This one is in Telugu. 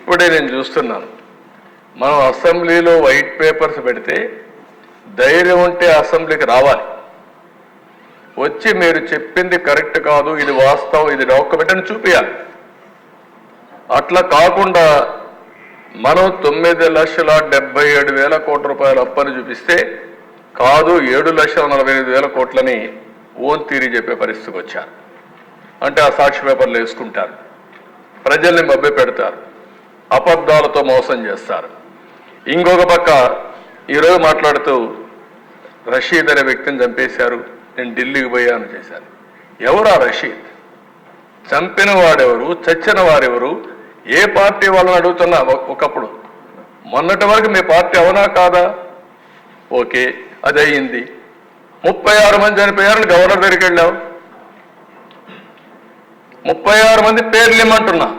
ఇప్పుడే నేను చూస్తున్నాను, మనం అసెంబ్లీలో వైట్ పేపర్స్ పెడితే ధైర్యం ఉంటే అసెంబ్లీకి రావాలి, వచ్చి మీరు చెప్పింది కరెక్ట్ కాదు, ఇది వాస్తవం, ఇది డాక్యుమెంట్ అని చూపించాలి. అట్లా కాకుండా మనం 9,77,000 కోట్ల రూపాయల అప్పని చూపిస్తే కాదు 7,48,000 కోట్లని ఓన్ తీరి చెప్పే పరిస్థితికి వచ్చారు. అంటే ఆ సాక్షి పేపర్లు వేసుకుంటారు, ప్రజల్ని మభ్య పెడతారు, అబద్ధాలతో మోసం చేస్తారు. ఇంకొక పక్క ఈరోజు మాట్లాడుతూ రషీద్ అనే వ్యక్తిని చంపేశారు, నేను ఢిల్లీకి పోయాను చేశాను. ఎవరు ఆ రషీద్? చంపిన వాడెవరు, చచ్చిన వారెవరు, ఏ పార్టీ వాళ్ళని అడుగుతున్నా. ఒకప్పుడు మొన్నటి వరకు మీ పార్టీ అవునా కాదా? ఓకే, అది అయ్యింది. 36 మంది చనిపోయారని గవర్నర్ దగ్గరికి వెళ్ళావు, 36 మంది పేర్లు ఇమ్మంటున్నా.